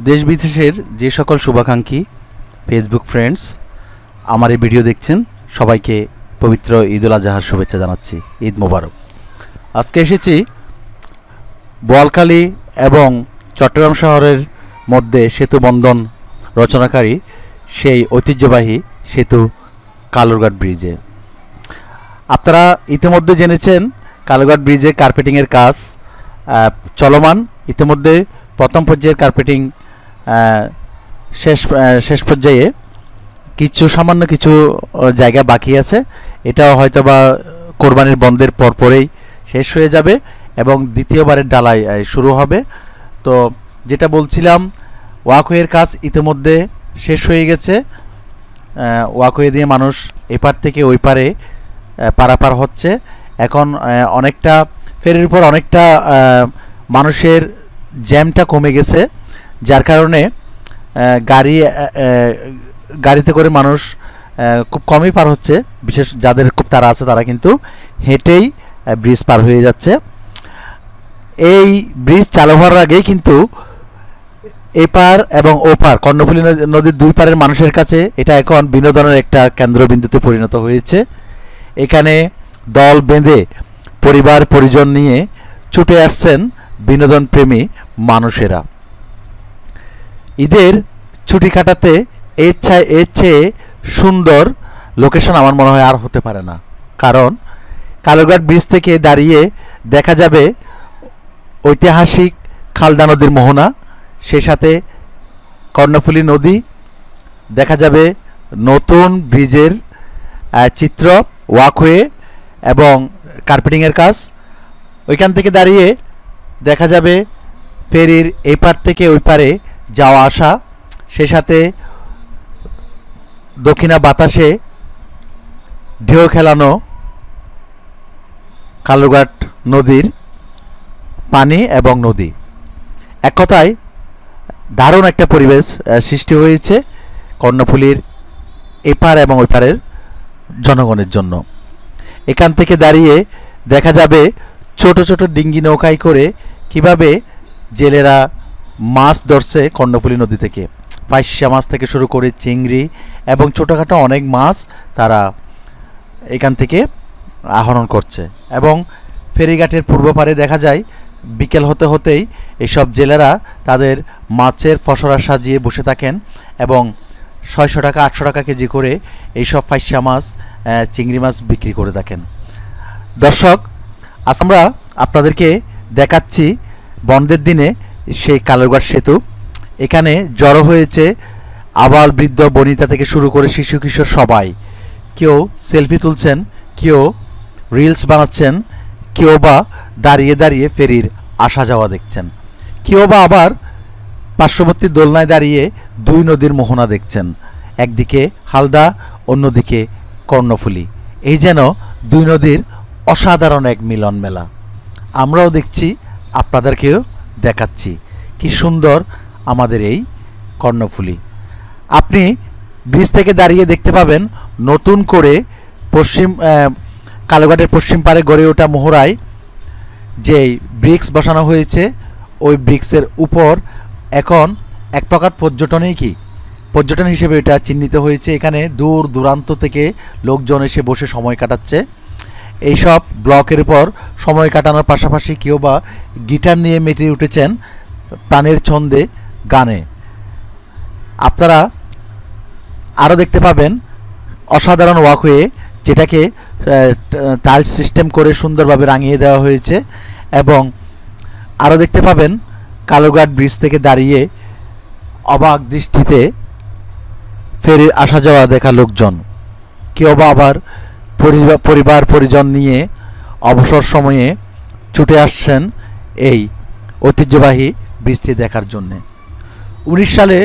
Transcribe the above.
দেশ বিদেশের যে সকল শুভাকাঙ্ক্ষী ফেসবুক ফ্রেন্ডস আমার এই ভিডিও দেখছেন সবাইকে পবিত্র ঈদ উল আজহার শুভেচ্ছা জানাচ্ছি। ঈদ মোবারক। আজকে এসেছি বোয়ালখালী এবং চট্টগ্রাম শহরের মধ্যে সেতু বন্ধন রচনাকারী সেই ঐতিহ্যবাহী সেতু কালুরঘাট ব্রিজে। আপনারা ইতিমধ্যে জেনেছেন কালুরঘাট ব্রিজে কার্পেটিংয়ের কাজ চলমান। ইতিমধ্যে প্রথম পর্যায়ের কার্পেটিং শেষ পর্যায়ে সামান্য কিছু জায়গা বাকি আছে। এটাও হয়তো বা কোরবানির বন্ধের পরেই শেষ হয়ে যাবে এবং দ্বিতীয়বারের ডালাই শুরু হবে। তো যেটা বলছিলাম, ওয়াকওয়ের কাজ ইতিমধ্যে শেষ হয়ে গেছে। ওয়াকওয়ে দিয়ে মানুষ এপার থেকে ওই পারে পারাপার হচ্ছে। এখন অনেকটা ফেরির উপর অনেকটা মানুষের জ্যামটা কমে গেছে, যার কারণে গাড়িতে করে মানুষ খুব কমই পার হচ্ছে। বিশেষ যাদের খুব তাড়া আছে তারা কিন্তু হেঁটেই ব্রিজ পার হয়ে যাচ্ছে। এই ব্রিজ চালু হওয়ার আগেই কিন্তু এপার এবং ওপার কর্ণফুলী নদীর দুই পারের মানুষের কাছে এটা এখন বিনোদনের একটা কেন্দ্রবিন্দুতে পরিণত হয়েছে। এখানে দল বেঁধে পরিবার পরিজন নিয়ে ছুটে আসছেন বিনোদন প্রেমী মানুষেরা। ঈদের ছুটি কাটাতে এর চেয়ে সুন্দর লোকেশন আমার মনে হয় আর হতে পারে না। কারণ কালুরঘাট ব্রিজ থেকে দাঁড়িয়ে দেখা যাবে ঐতিহাসিক খালদা নদীর মোহনা, সেই সাথে কর্ণফুলী নদী, দেখা যাবে নতুন ব্রিজের চিত্র, ওয়াকওয়ে এবং কার্পেটিংয়ের কাজ। ওইখান থেকে দাঁড়িয়ে দেখা যাবে ফেরির এই পার থেকে ওই পারে যাওয়া আসা, সে সাথে দক্ষিণা বাতাসে ঢেউ খেলানো কালুরঘাট নদীর পানি এবং নদী। এক কথায় দারুণ একটা পরিবেশ সৃষ্টি হয়েছে কর্ণফুলীর এপার এবং ওই পারের জনগণের জন্য। এখান থেকে দাঁড়িয়ে দেখা যাবে ছোট ছোট ডিঙ্গি নৌকায় করে কিভাবে জেলেরা মাছ ধরছে কর্ণফুলী নদী থেকে। পাইসা মাছ থেকে শুরু করে চিংড়ি এবং ছোটোখাটো অনেক মাছ তারা এখান থেকে আহরণ করছে। এবং ফেরিঘাটের পূর্ব পারে দেখা যায় বিকেল হতে হতেই এইসব জেলেরা তাদের মাছের ফসরা সাজিয়ে বসে থাকেন এবং 600 টাকা 800 টাকা কেজি করে এইসব পাইসা মাছ চিংড়ি মাছ বিক্রি করে থাকেন। দর্শক, আজ আমরা আপনাদেরকে দেখাচ্ছি বন্ধের দিনে সেই কালুরঘাট সেতু। এখানে জড়ো হয়েছে আবাল বৃদ্ধ বনিতা থেকে শুরু করে শিশু কিশোর সবাই। কেউ সেলফি তুলছেন, কেউ রিলস বানাচ্ছেন, কেউ বা দাঁড়িয়ে দাঁড়িয়ে ফেরির আসা যাওয়া দেখছেন, কেউ বা আবার পার্শ্ববর্তী দোলনায় দাঁড়িয়ে দুই নদীর মোহনা দেখছেন। একদিকে হালদা, অন্যদিকে কর্ণফুলী। এই যেন দুই নদীর অসাধারণ এক মিলন মেলা। আমরাও দেখছি, আপনাদেরকেও দেখাচ্ছি কি সুন্দর আমাদের এই কর্ণফুলী। আপনি ব্রিজ থেকে দাঁড়িয়ে দেখতে পাবেন নতুন করে কালুরঘাটের পশ্চিম পারে গড়ে ওঠা মোহরায় যেই ব্রিক্স বসানো হয়েছে, ওই ব্রিক্সের উপর এখন এক প্রকার পর্যটন হিসেবে এটা চিহ্নিত হয়েছে। এখানে দূর দূরান্ত থেকে লোকজন এসে বসে সময় কাটাচ্ছে। এইসব ব্লকের উপর সময় কাটানোর পাশাপাশি কেউ বা গিটার নিয়ে মেতে উঠেছেন প্রাণের ছন্দে গানে। আপনারা আরও দেখতে পাবেন অসাধারণ ওয়াকওয়ে, যেটাকে টাইলস সিস্টেম করে সুন্দরভাবে রাঙিয়ে দেওয়া হয়েছে। এবং আরও দেখতে পাবেন কালুরঘাট ব্রিজ থেকে দাঁড়িয়ে অবাক দৃষ্টিতে ফেরি আসা যাওয়া দেখা লোকজন। কেউ বা আবার পরিবার পরিজন নিয়ে অবসর সময়ে ছুটে আসছেন এই ঐতিহ্যবাহী ব্রিজটি দেখার জন্যে। 19 সালে